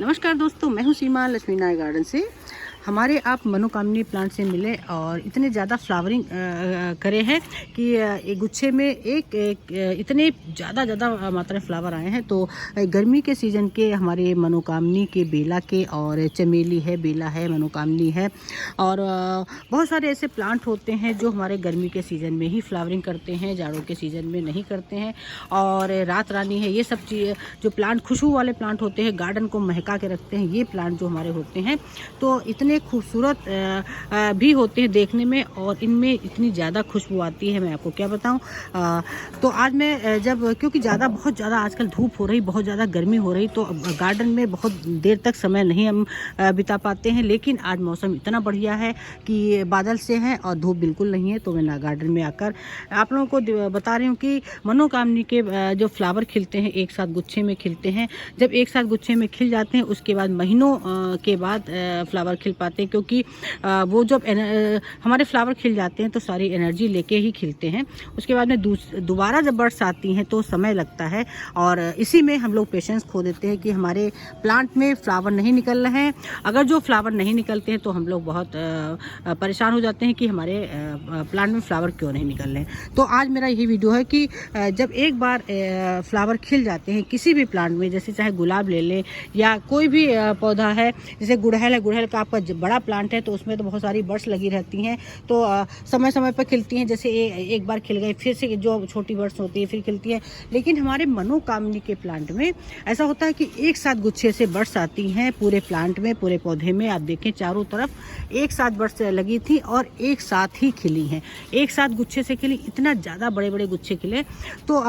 नमस्कार दोस्तों, मैं हूँ सीमा लक्ष्मी नारायण गार्डन से। हमारे आप मनोकामनी प्लांट से मिले और इतने ज़्यादा फ्लावरिंग करे हैं कि एक गुच्छे में इतने ज़्यादा मात्रा में फ्लावर आए हैं। तो गर्मी के सीज़न के हमारे मनोकामनी के बेला के और चमेली है, बेला है, मनोकामनी है और बहुत सारे ऐसे प्लांट होते हैं जो हमारे गर्मी के सीज़न में ही फ्लावरिंग करते हैं, जाड़ों के सीज़न में नहीं करते हैं। और रात रानी है, ये सब चीज़ जो प्लांट खुशबू वाले प्लांट होते हैं, गार्डन को महका के रखते हैं, ये प्लांट जो हमारे होते हैं तो इतने खूबसूरत भी होते हैं देखने में और इनमें इतनी ज़्यादा खुशबू आती है, मैं आपको क्या बताऊं। तो आज मैं क्योंकि बहुत ज़्यादा आजकल धूप हो रही, बहुत ज़्यादा गर्मी हो रही, तो गार्डन में बहुत देर तक समय नहीं हम बिता पाते हैं। लेकिन आज मौसम इतना बढ़िया है कि बादल से हैं और धूप बिल्कुल नहीं है, तो मैं गार्डन में आकर आप लोगों को बता रही हूँ कि मनोकामनी के जो फ्लावर खिलते हैं एक साथ गुच्छे में खिलते हैं। जब एक साथ गुच्छे में खिल जाते हैं उसके बाद महीनों के बाद फ्लावर खिल पाते हैं, क्योंकि वो जब हमारे फ्लावर खिल जाते हैं तो सारी एनर्जी लेके ही खिलते हैं। उसके बाद में दोबारा जब बर्ड्स आती हैं तो समय लगता है और इसी में हम लोग पेशेंस खो देते हैं कि हमारे प्लांट में फ्लावर नहीं निकल रहे हैं। अगर जो फ्लावर नहीं निकलते हैं तो हम लोग बहुत परेशान हो जाते हैं कि हमारे प्लांट में फ्लावर क्यों नहीं निकल रहे हैं। तो आज मेरा यही वीडियो है कि जब एक बार फ्लावर खिल जाते हैं किसी भी प्लांट में, जैसे चाहे गुलाब ले लें या कोई भी पौधा है, जैसे गुड़हल है, गुड़हल का आपका बड़ा प्लांट है तो उसमें तो बहुत सारी बर्ड्स लगी रहती हैं, तो समय समय पर खिलती हैं। जैसे एक बार खिल गई फिर से जो छोटी बर्ड्स होती है फिर खिलती है। लेकिन हमारे मनोकामनी के प्लांट में ऐसा होता है कि एक साथ गुच्छे से बर्ड्स आती हैं पूरे प्लांट में, पूरे पौधे में। आप देखें चारों तरफ एक साथ बर्ड्स लगी थी और एक साथ ही खिली हैं, एक साथ गुच्छे से खिली, इतना ज़्यादा बड़े बड़े गुच्छे खिले। तो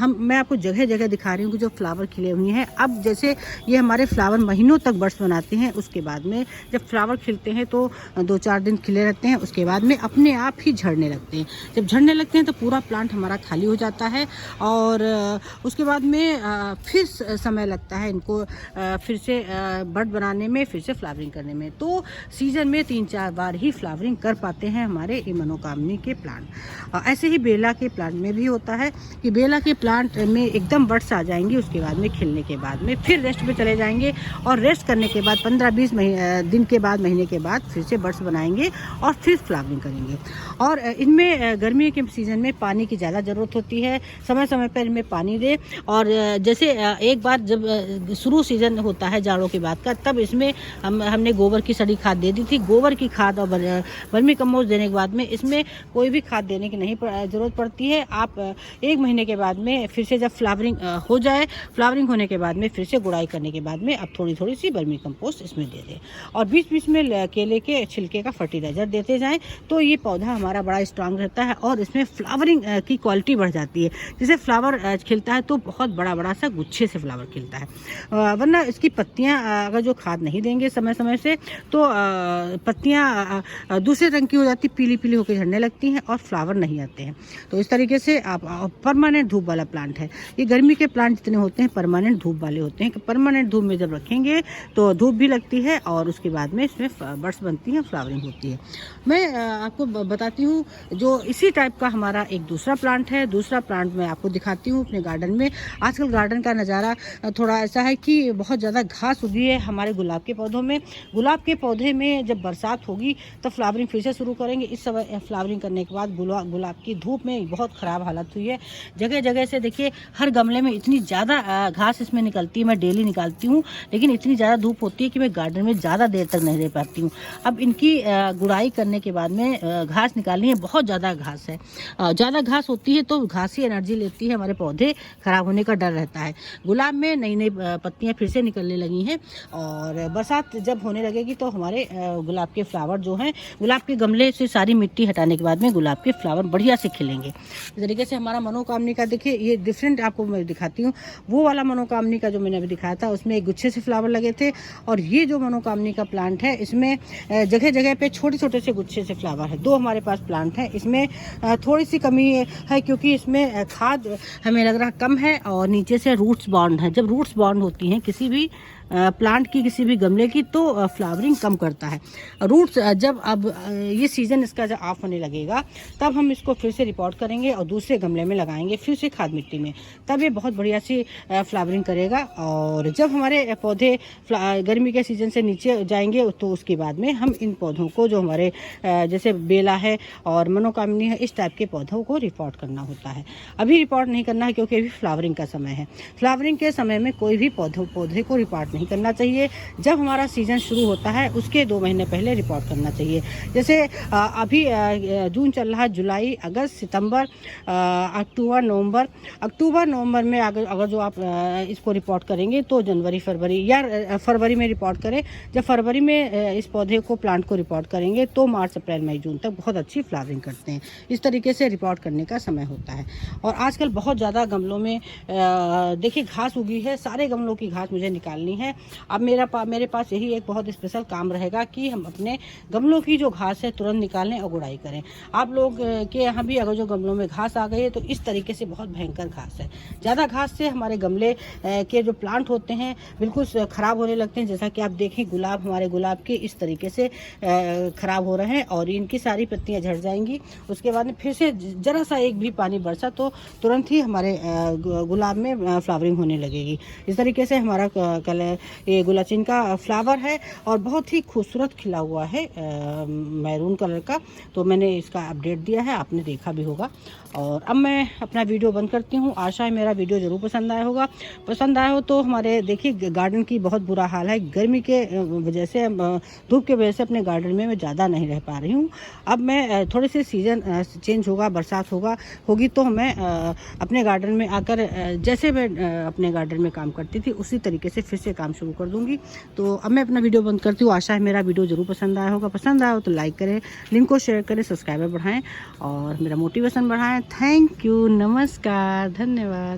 मैं आपको जगह जगह दिखा रही हूँ कि जो फ्लावर खिले हुए हैं। अब जैसे ये हमारे फ्लावर महीनों तक बर्ड्स बनाते हैं, उसके बाद में जब फ्लावर खिलते हैं तो 2-4 दिन खिले रहते हैं, उसके बाद में अपने आप ही झड़ने लगते हैं। जब झड़ने लगते हैं तो पूरा प्लांट हमारा खाली हो जाता है और उसके बाद में फिर समय लगता है इनको फिर से बड बनाने में, फिर से फ्लावरिंग करने में। तो सीजन में 3-4 बार ही फ्लावरिंग कर पाते हैं हमारे ये मनोकामनी के प्लांट। ऐसे ही बेला के प्लांट में भी होता है कि बेला के प्लांट में एकदम बड्स आ जाएंगे, उसके बाद में खिलने के बाद में फिर रेस्ट पे चले जाएंगे और रेस्ट करने के बाद 15-20 दिन के बाद, महीने के बाद फिर से बड्स बनाएंगे और फिर फ्लावरिंग करेंगे। और इनमें गर्मी के सीज़न में पानी की ज़्यादा ज़रूरत होती है, समय समय पर इनमें पानी दे। और जैसे एक बार जब शुरू सीज़न होता है जाड़ों के बाद का, तब इसमें हमने गोबर की सड़ी खाद दे दी थी। गोबर की खाद और वर्मी कंपोस्ट देने के बाद में इसमें कोई भी खाद देने की नहीं ज़रूरत पड़ती है। आप 1 महीने के बाद में फिर से जब फ्लावरिंग हो जाए, फ्लावरिंग होने के बाद में फिर से गुड़ाई करने के बाद में अब थोड़ी थोड़ी सी वर्मी कंपोस्ट इसमें दे दें और बीच बीच में केले के छिलके का फर्टिलाइज़र देते जाएं, तो ये पौधा हमारा बड़ा स्ट्रांग रहता है और इसमें फ्लावरिंग की क्वालिटी बढ़ जाती है। जैसे फ्लावर खिलता है तो बहुत बड़ा बड़ा सा गुच्छे से फ्लावर खिलता है। वरना इसकी पत्तियां अगर जो खाद नहीं देंगे समय समय से तो पत्तियां दूसरे रंग की हो जाती, पीली पीली होकर झड़ने लगती हैं और फ्लावर नहीं आते हैं। तो इस तरीके से आप परमानेंट धूप वाला प्लांट है ये। गर्मी के प्लांट जितने होते हैं परमानेंट धूप वाले होते हैं कि परमानेंट धूप में जब रखेंगे तो धूप भी लगती है और उसके बाद में इसमें बड्स बनती हैं, फ्लावरिंग होती है। मैं आपको बताती हूँ जो इसी टाइप का हमारा एक दूसरा प्लांट है। दूसरा प्लांट मैं आपको दिखाती हूँ अपने गार्डन में। आजकल गार्डन का नज़ारा थोड़ा ऐसा है कि बहुत ज़्यादा घास उगी है हमारे गुलाब के पौधों में। गुलाब के पौधे में जब बरसात होगी तो फ्लावरिंग फिर से शुरू करेंगे। इस समय फ्लावरिंग करने के बाद गुलाब की धूप में बहुत ख़राब हालत हुई है। जगह जगह से देखिए हर गमले में इतनी ज़्यादा घास इसमें निकलती है। मैं डेली निकालती हूँ, लेकिन इतनी ज़्यादा धूप होती है कि मैं गार्डन में ज़्यादा देर तक नहीं रह पाती हूँ। अब इनकी गुड़ाई करने के बाद में घास निकालनी है। बहुत ज़्यादा घास है, ज़्यादा घास होती है तो घास ही एनर्जी लेती है, हमारे पौधे ख़राब होने का डर रहता है। गुलाब में नई नई पत्तियाँ फिर से निकलने लगी हैं और बरसात जब होने लगेगी तो हमारे गुलाब के फ्लावर जो हैं, गुलाब के गमले से सारी मिट्टी हटाने के बाद में गुलाब के फ्लावर बढ़िया से खिलेंगे। इस तरीके से हमारा मनोकामनी का देखिए ये डिफरेंट आपको मैं दिखाती हूँ। वो वाला मनोकामनी का जो मैंने अभी दिखाया था उसमें एक गुच्छे से फ्लावर लगे थे और ये जो मनोकामनी का प्लांट है इसमें जगह जगह पे छोटे छोटे से गुच्छे से फ्लावर है। 2 हमारे पास प्लांट है। इसमें थोड़ी सी कमी है क्योंकि इसमें खाद हमें लग रहा कम है और नीचे से रूट्स बाउंड है। जब रूट्स बाउंड होती हैं किसी भी प्लांट की, किसी भी गमले की, तो फ्लावरिंग कम करता है। रूट्स जब अब ये सीज़न इसका जब ऑफ होने लगेगा तब हम इसको फिर से रिपोर्ट करेंगे और दूसरे गमले में लगाएंगे, फिर से खाद मिट्टी में, तब ये बहुत बढ़िया सी फ्लावरिंग करेगा। और जब हमारे पौधे गर्मी के सीज़न से नीचे जाएंगे तो उसके बाद में हम इन पौधों को, जो हमारे जैसे बेला है और मनोकामनी है, इस टाइप के पौधों को रिपोर्ट करना होता है। अभी रिपोर्ट नहीं करना है क्योंकि अभी फ्लावरिंग का समय है। फ्लावरिंग के समय में कोई भी पौधे को रिपोर्ट नहीं करना चाहिए। जब हमारा सीज़न शुरू होता है उसके 2 महीने पहले रिपोर्ट करना चाहिए। जैसे अभी जून चल रहा है, जुलाई, अगस्त, सितंबर, अक्टूबर, नवंबर में अगर जो आप इसको रिपोर्ट करेंगे तो जनवरी, फरवरी या फरवरी में रिपोर्ट करें। जब फरवरी में इस पौधे को, प्लांट को रिपोर्ट करेंगे तो मार्च, अप्रैल, मई, जून तक बहुत अच्छी फ्लावरिंग करते हैं। इस तरीके से रिपोर्ट करने का समय होता है। और आजकल बहुत ज़्यादा गमलों में देखिए घास उगी है, सारे गमलों की घास मुझे निकालनी है। अब मेरे पास यही एक बहुत स्पेशल काम रहेगा कि हम अपने गमलों की जो घास है तुरंत निकालें और गुड़ाई करें। आप लोग के यहाँ भी अगर जो गमलों में घास आ गई है तो इस तरीके से बहुत भयंकर घास है। ज़्यादा घास से हमारे गमले के जो प्लांट होते हैं बिल्कुल ख़राब होने लगते हैं। जैसा कि आप देखें, हमारे गुलाब के इस तरीके से ख़राब हो रहे हैं और इनकी सारी पत्तियाँ झड़ जाएंगी। उसके बाद में फिर से ज़रा सा एक भी पानी बरसा तो तुरंत ही हमारे गुलाब में फ्लावरिंग होने लगेगी। इस तरीके से हमारा कलर, ये गुलाचिन का फ्लावर है और बहुत ही खूबसूरत खिला हुआ है, मैरून कलर का। तो मैंने इसका अपडेट दिया है, आपने देखा भी होगा। और अब मैं अपना वीडियो बंद करती हूँ। आशा है मेरा वीडियो ज़रूर पसंद आया होगा। पसंद आया हो तो हमारे देखिए गार्डन की बहुत बुरा हाल है। गर्मी के वजह से, धूप की वजह से अपने गार्डन में मैं ज़्यादा नहीं रह पा रही हूँ। अब मैं थोड़े से सीज़न चेंज होगा, बरसात होगी तो मैं अपने गार्डन में आकर जैसे मैं अपने गार्डन में काम करती थी उसी तरीके से फिर से काम शुरू कर दूँगी। तो अब मैं अपना वीडियो बंद करती हूँ। आशा है मेरा वीडियो ज़रूर पसंद आया होगा। पसंद आया हो तो लाइक करें, लिंक को शेयर करें, सब्सक्राइबर बढ़ाएं और मेरा मोटिवेशन बढ़ाएं। थैंक यू, नमस्कार, धन्यवाद।